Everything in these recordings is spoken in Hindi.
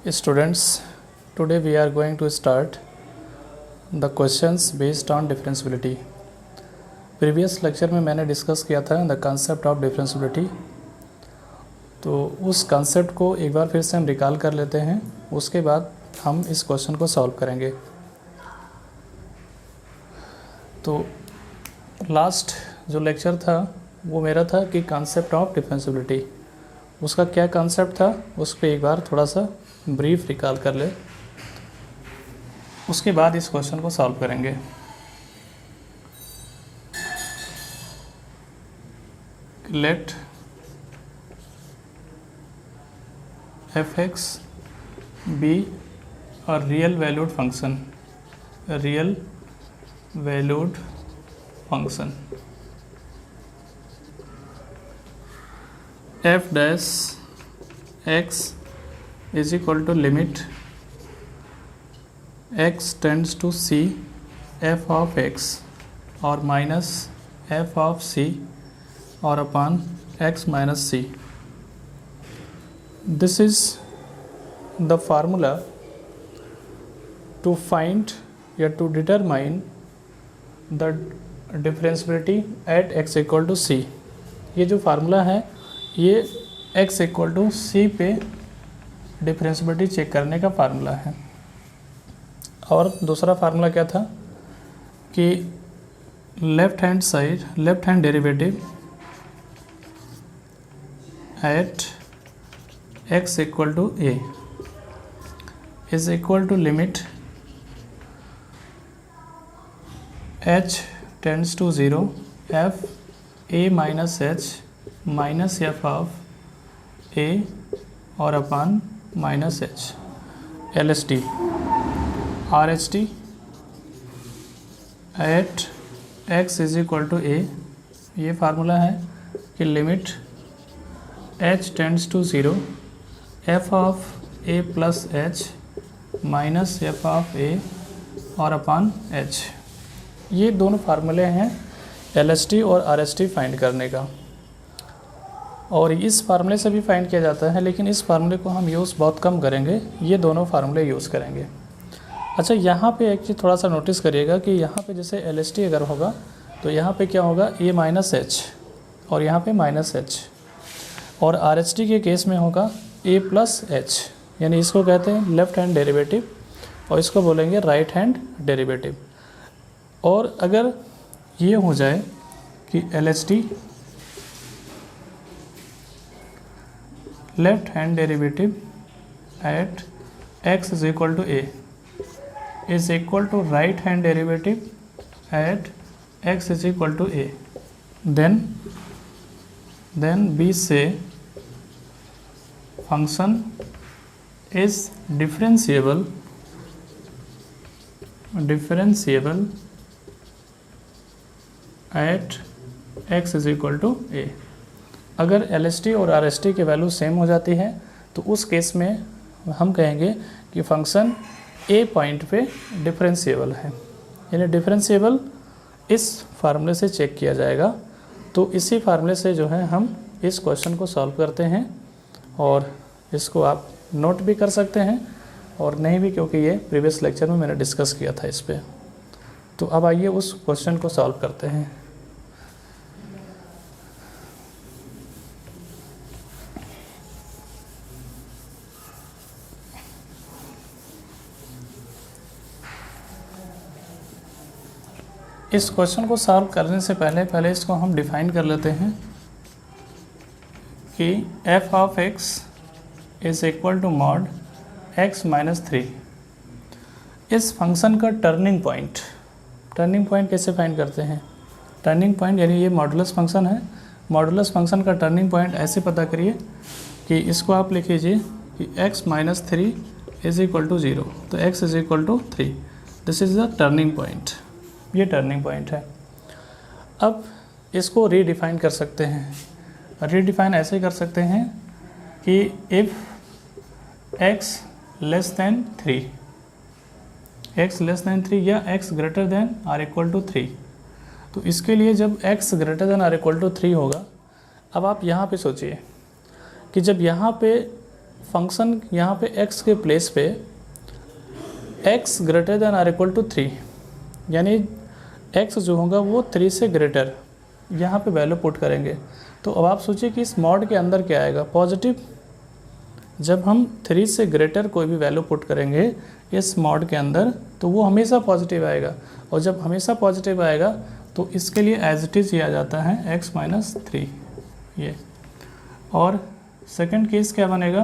Students, today we are going to start the questions based on differentiability. Previous lecture में मैंने डिस्कस किया था द कंसेप्ट ऑफ डिफरेंशियबिलिटी। तो उस कंसेप्ट को एक बार फिर से हम रिकॉल कर लेते हैं, उसके बाद हम इस क्वेश्चन को सॉल्व करेंगे। तो लास्ट जो लेक्चर था वो मेरा था कि कंसेप्ट ऑफ डिफरेंशियबिलिटी, उसका क्या कंसेप्ट था उस पर एक बार थोड़ा सा ब्रीफ रिकॉल कर ले, उसके बाद इस क्वेश्चन को सॉल्व करेंगे। Let f(x) be a real valued function, a real valued function, f dash x is equal to limit x tends to c f of x or minus f of c or upon x minus c. This is the formula to find या to determine the differentiability at x equal to c. ये जो फार्मूला है ये x equal to c पे डिफरेंशियबिलिटी चेक करने का फार्मूला है। और दूसरा फार्मूला क्या था कि left hand derivative at x equal to a is equal to limit h tends to 0 f a minus h minus f of a और upon minus h LST RHT at x is equal to a। ये फार्मूला है कि limit h tends to 0 f of a plus h minus f of a और अपान h। ये दोनों फार्मूले हैं LST और RHT फाइंड करने का, और इस फार्मूले से भी फाइंड किया जाता है, लेकिन इस फार्मूले को हम यूज़ बहुत कम करेंगे, ये दोनों फार्मूले यूज़ करेंगे। अच्छा, यहाँ पे एक चीज़ थोड़ा सा नोटिस करिएगा कि यहाँ पे जैसे LST अगर होगा तो यहाँ पे क्या होगा a माइनस h और यहाँ पे माइनस h, और RHT के केस में होगा a प्लस h, यानी इसको कहते हैं लेफ़्ट हैंड डेरिवेटिव और इसको बोलेंगे राइट हैंड डेरिवेटिव। और अगर ये हो जाए कि LST left hand derivative at x is equal to a is equal to right hand derivative at x is equal to a, then we say function is differentiable at x is equal to a। अगर LST और RHT की वैल्यू सेम हो जाती है तो उस केस में हम कहेंगे कि फंक्शन ए पॉइंट पे डिफरेंशिएबल है, यानी डिफरेंशिएबल इस फार्मूले से चेक किया जाएगा। तो इसी फार्मूले से जो है हम इस क्वेश्चन को सॉल्व करते हैं, और इसको आप नोट भी कर सकते हैं और नहीं भी, क्योंकि ये प्रीवियस लेक्चर में मैंने डिस्कस किया था इस पर। तो अब आइए उस क्वेश्चन को सॉल्व करते हैं। इस क्वेश्चन को सॉल्व करने से पहले इसको हम डिफाइन कर लेते हैं कि f of x is equal to mod x minus 3। इस फंक्शन का टर्निंग पॉइंट कैसे फाइंड करते हैं? टर्निंग पॉइंट यानी ये मॉडुलस फंक्शन है, मॉडुलस फंक्शन का टर्निंग पॉइंट ऐसे पता करिए कि इसको आप लिख लीजिए कि x minus 3 is equal to 0, तो x is equal to 3, this is the turning point. ये टर्निंग पॉइंट है। अब इसको रीडिफाइन कर सकते हैं, रीडिफाइन ऐसे कर सकते हैं कि इफ़ x लेस दैन 3 या x greater than or equal to 3, तो इसके लिए जब x greater than or equal to 3 होगा, अब आप यहाँ पे सोचिए कि जब यहाँ पे फंक्शन यहाँ पे x के प्लेस पे x greater than or equal to 3, यानी x जो होगा वो 3 से ग्रेटर, यहाँ पे वैल्यू पुट करेंगे। तो अब आप सोचिए कि इस मॉड के अंदर क्या आएगा, पॉजिटिव। जब हम 3 से ग्रेटर कोई भी वैल्यू पुट करेंगे इस मॉड के अंदर तो वो हमेशा पॉजिटिव आएगा, और जब हमेशा पॉजिटिव आएगा तो इसके लिए एज इट इज़ आ जाता है x माइनस 3 ये। और सेकंड केस क्या बनेगा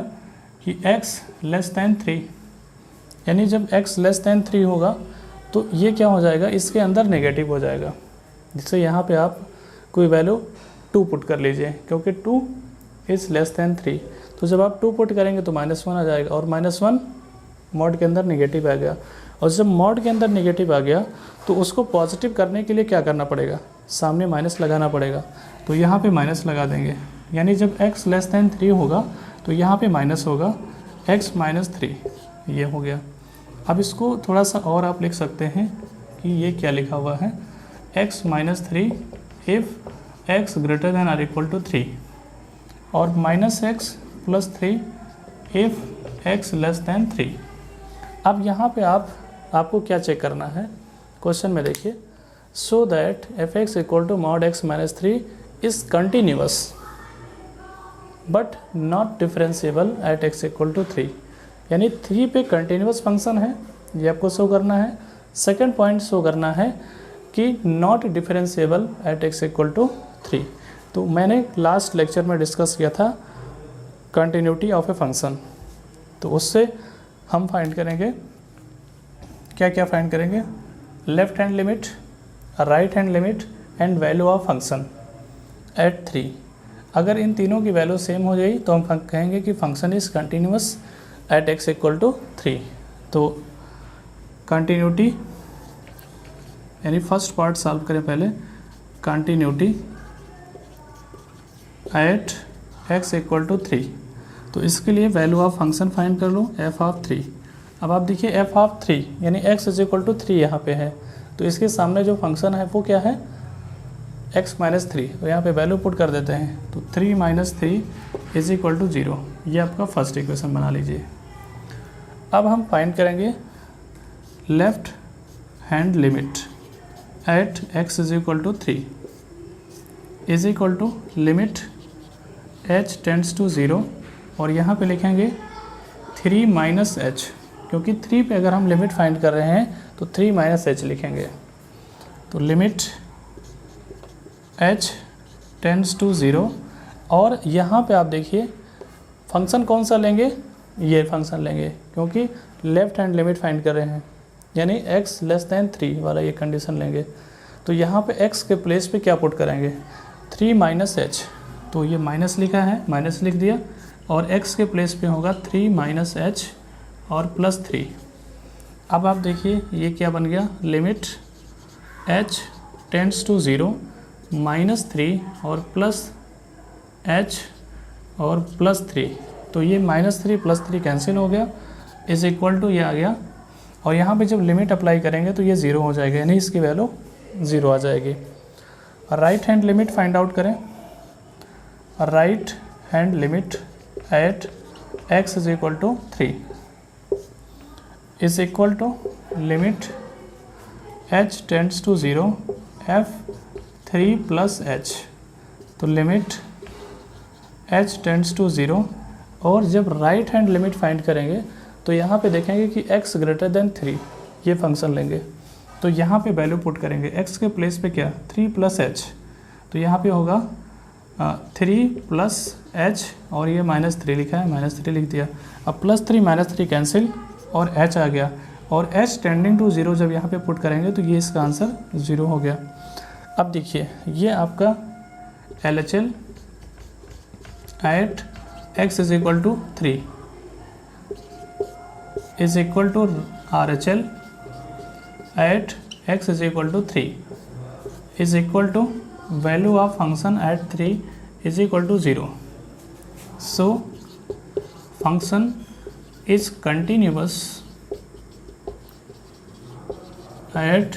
कि x लेस दैन 3, यानी जब x लेस दैन 3 होगा तो ये क्या हो जाएगा, इसके अंदर नेगेटिव हो जाएगा, जिससे यहाँ पे आप कोई वैल्यू 2 पुट कर लीजिए, क्योंकि 2 इज़ लेस दैन 3। तो जब आप 2 पुट करेंगे तो -1 आ जाएगा, और -1 मॉड के अंदर नेगेटिव आ गया। और जब मॉड के अंदर नेगेटिव आ गया तो उसको पॉजिटिव करने के लिए क्या करना पड़ेगा, सामने माइनस लगाना पड़ेगा। तो यहाँ पे माइनस लगा देंगे, यानी जब x लेस दैन 3 होगा तो यहाँ पे माइनस होगा x माइनस 3, ये हो गया। अब इसको थोड़ा सा और आप लिख सकते हैं कि ये क्या लिखा हुआ है, x minus 3 if x greater than or equal to 3, और -x plus 3 if x less than 3। अब यहाँ पे आपको क्या चेक करना है, क्वेश्चन में देखिए, so that F X equal to mod x minus 3 is continuous but not differentiable at x equal to 3, यानी 3 पे कंटिन्यूअस फंक्शन है, ये आपको शो करना है। सेकंड पॉइंट शो करना है कि not differentiable at x equal to 3। तो मैंने लास्ट लेक्चर में डिस्कस किया था कंटिन्यूटी ऑफ ए फंक्शन, तो उससे हम फाइंड करेंगे क्या क्या फाइंड करेंगे, left hand limit, right hand limit and value of function at 3। अगर इन तीनों की वैल्यू सेम हो जाए तो हम कहेंगे कि function is continuous at x equal to 3। तो कंटिन्यूटी यानी फर्स्ट पार्ट सॉल्व करें पहले, continuity at x equal to 3। तो इसके लिए वैल्यू ऑफ फंक्शन फाइंड कर लो f ऑफ 3। अब आप देखिए f ऑफ 3 यानी x इज इक्वल टू 3 यहाँ पे है, तो इसके सामने जो फंक्शन है वो क्या है, x माइनस 3। तो यहाँ पे वैल्यू पुट कर देते हैं, तो 3 माइनस 3 इज इक्वल टू 0। ये आपका फर्स्ट इक्वेशन बना लीजिए। अब हम फाइंड करेंगे left hand limit at x is equal to 3 is equal to limit h tends to 0, और यहाँ पे लिखेंगे 3 माइनस h, क्योंकि 3 पे अगर हम लिमिट फाइंड कर रहे हैं तो 3 माइनस h लिखेंगे। तो लिमिट h टेंड्स टू 0, और यहाँ पे आप देखिए फंक्शन कौन सा लेंगे, ये फंक्शन लेंगे, क्योंकि लेफ्ट हैंड लिमिट फाइंड कर रहे हैं, यानी x लेस दैन 3 वाला ये कंडीशन लेंगे। तो यहाँ पे x के प्लेस पे क्या पुट करेंगे, 3 माइनस h, तो ये माइनस लिखा है, माइनस लिख दिया, और x के प्लेस पे होगा 3 माइनस h और प्लस 3। अब आप देखिए ये क्या बन गया, limit h tends to 0 minus 3 और प्लस h और प्लस 3। तो ये -3 प्लस 3 कैंसिल हो गया, इज इक्वल टू ये आ गया, और यहाँ पे जब लिमिट अप्लाई करेंगे तो ये 0 हो जाएगा, यानी इसकी वैल्यू 0 आ जाएगी। Right hand limit find out करें, right hand limit at x is equal to 3 is equal to limit h tends to 0 f 3 plus h। तो लिमिट h टेंड्स टू 0, और जब राइट हैंड लिमिट फाइंड करेंगे तो यहाँ पे देखेंगे कि x ग्रेटर देन 3 ये फंक्शन लेंगे, तो यहाँ पे वैल्यू पुट करेंगे x के प्लेस पे क्या, 3 प्लस h, तो यहाँ पे होगा 3 प्लस h, और ये -3 लिखा है, -3 लिख दिया। अब +3 -3 कैंसिल और h आ गया, और h टेंडिंग टू 0 जब यहाँ पे पुट करेंगे तो ये इसका आंसर 0 हो गया। अब देखिए ये आपका LHL at x is equal to 3 is equal to RHL at x is equal to 3 is equal to value of function at 3 is equal to 0। So function is continuous at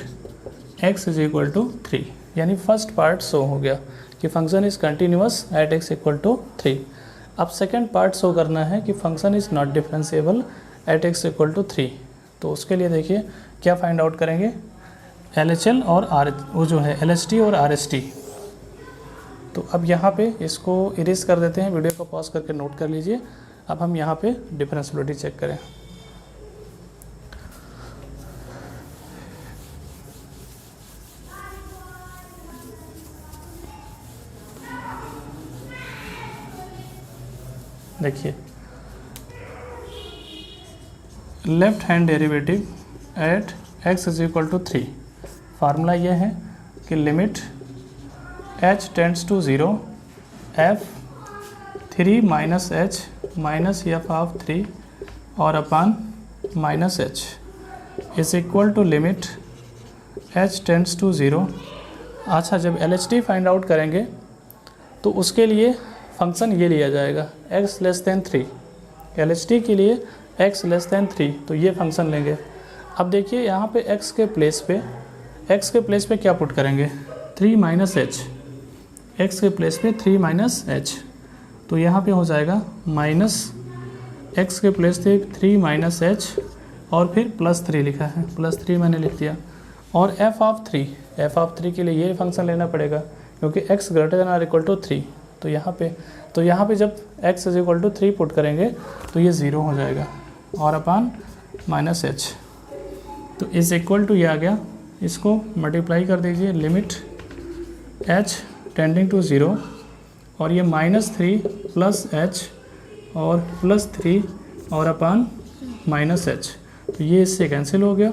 x is equal to 3, यानी फर्स्ट पार्ट शो हो गया कि function is continuous at x equal to 3। अब सेकेंड पार्ट शो करना है कि function is not differentiable at x equal to 3। तो उसके लिए देखिए क्या फाइंड आउट करेंगे, LHL और वो जो है LHT और RST। तो अब यहाँ पे इसको इरेज कर देते हैं, वीडियो को पॉज करके नोट कर लीजिए। अब हम यहाँ पे डिफरेंशियबिलिटी चेक करें। देखिए left hand derivative at x is equal to 3, formula ये है कि limit h tends to 0 f 3 minus h minus F of 3 और upon minus h is equal to limit h tends to 0। अच्छा, जब LHT फाइंड आउट करेंगे तो उसके लिए फंक्शन ये लिया जाएगा x लेस देन 3। LHT के लिए x लेस देन 3, तो ये फंक्शन लेंगे। अब देखिए यहाँ पे x के प्लेस पे क्या पुट करेंगे, 3 माइनस एच, x के प्लेस पे 3 माइनस एच, तो यहाँ पे हो जाएगा माइनस x के प्लेस पे 3 माइनस एच और फिर प्लस 3 लिखा है, प्लस 3 मैंने लिख दिया। और f ऑफ 3 के लिए ये फंक्शन लेना पड़ेगा क्योंकि x greater than or equal to 3। तो यहाँ पे जब x is equal to 3 put करेंगे तो ये 0 हो जाएगा और अपान माइनस एच, तो इज इक्वल टू ये आ गया। इसको मल्टीप्लाई कर दीजिए, लिमिट h टेंडिंग टू 0 और ये -3 प्लस h और प्लस 3 और अपान माइनस h, तो ये इससे कैंसिल हो गया।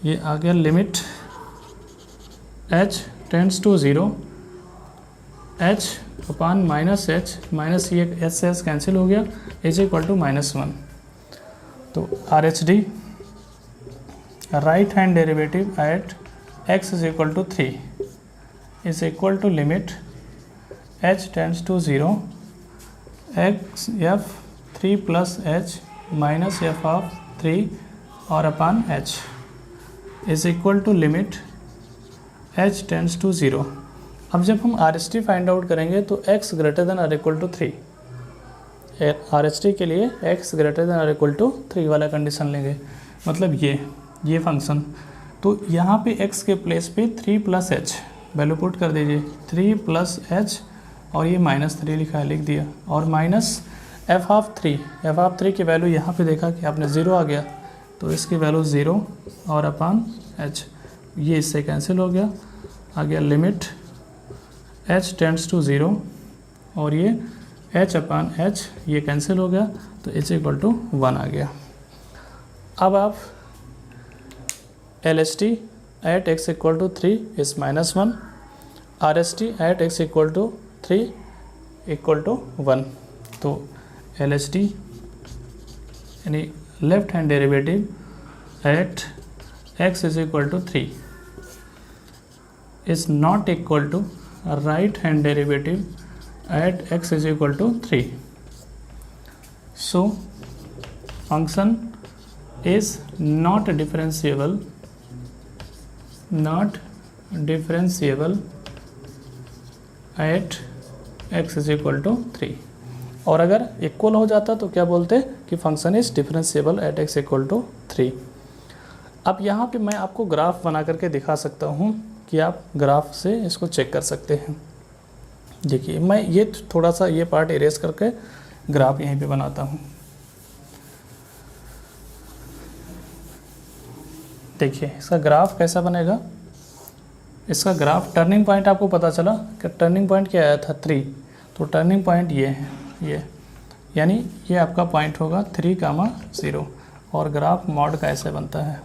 ये आ गया limit h tends to 0 h upon minus H, minus ये एच से एच कैंसिल हो गया, इज इक्वल टू -1। तो RHD right hand derivative at x is equal to 3 is equal to limit h tends to 0 x f 3 plus h minus F of 3 और upon h is equal to limit h tends to 0। अब जब हम RHT फाइंड आउट करेंगे तो x greater than or equal to 3, RHT के लिए x greater than or equal to 3 वाला कंडीशन लेंगे, मतलब ये फंक्शन। तो यहाँ पे x के प्लेस पे 3 प्लस एच वैल्यू पुट कर दीजिए, 3 प्लस एच और ये -3 लिखा है, लिख दिया, और माइनस एफ ऑफ 3 की वैल्यू यहाँ पे देखा कि आपने 0 आ गया, तो इसकी वैल्यू 0 और अपान h, ये इससे कैंसिल हो गया, आ गया लिमिट h टेंड्स टू 0 और ये h अपान h ये कैंसिल हो गया, तो h इक्वल टू 1 आ गया। अब आप LHT at x equal to 3 is -1, RHT at x equal to 3 equal to 1। तो LHT यानी left hand derivative at x is equal to 3 is not equal to right hand derivative at x is equal to 3. So function is not differentiable at x is equal to 3। और अगर इक्वल हो जाता तो क्या बोलते कि function is differentiable at x equal to 3। अब यहाँ पे मैं आपको ग्राफ बना करके दिखा सकता हूँ कि आप ग्राफ से इसको चेक कर सकते हैं। देखिए मैं ये थोड़ा सा ये पार्ट इरेज करके ग्राफ यहीं पे बनाता हूँ। देखिए इसका ग्राफ कैसा बनेगा, इसका ग्राफ टर्निंग पॉइंट आपको पता चला कि टर्निंग पॉइंट क्या आया था 3, तो टर्निंग पॉइंट ये है, ये यानी ये आपका पॉइंट होगा 3, 0 और ग्राफ मॉड का ऐसे बनता है,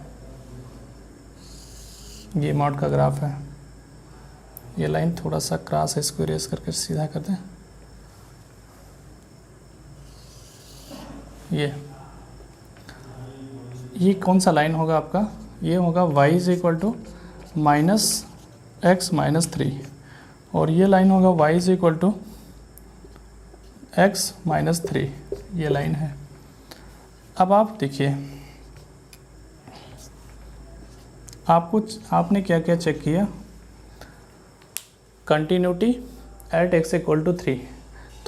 ये मॉड का ग्राफ है। ये लाइन थोड़ा सा क्रॉस है, इसको इरेज करके सीधा कर दें। ये कौन सा लाइन होगा आपका, ये होगा y is equal to -x -3 और ये लाइन होगा y is equal to x -3, ये लाइन है। अब आप देखिए आपने क्या क्या चेक किया, continuity at x equal to 3,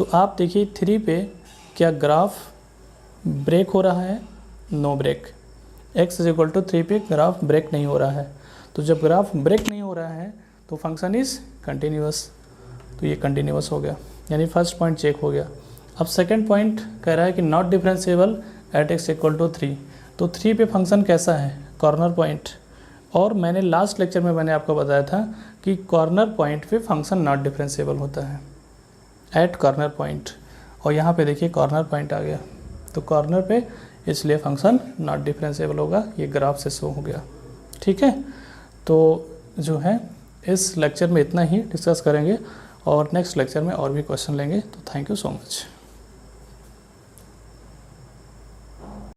तो आप देखिए 3 पे क्या ग्राफ ब्रेक हो रहा है? No break. x is equal to 3 पे ग्राफ ब्रेक नहीं हो रहा है। तो जब ग्राफ ब्रेक नहीं हो रहा है तो फंक्शन इज़ कंटिन्यूअस, तो ये कंटिन्यूअस हो गया, यानी फर्स्ट पॉइंट चेक हो गया। अब सेकंड पॉइंट कह रहा है कि not differentiable at x equal to 3। तो 3 पे फंक्शन कैसा है? Corner point. और मैंने लास्ट लेक्चर में मैंने आपको बताया था कि कॉर्नर पॉइंट पे फंक्शन नॉट डिफरेंशिएबल होता है, एट कॉर्नर पॉइंट। और यहाँ पे देखिए कॉर्नर पॉइंट आ गया, तो कॉर्नर पे इसलिए फंक्शन नॉट डिफरेंशिएबल होगा, ये ग्राफ से शो हो गया। ठीक है, तो जो है इस लेक्चर में इतना ही डिस्कस करेंगे और नेक्स्ट लेक्चर में और भी क्वेश्चन लेंगे। तो थैंक यू सो मच।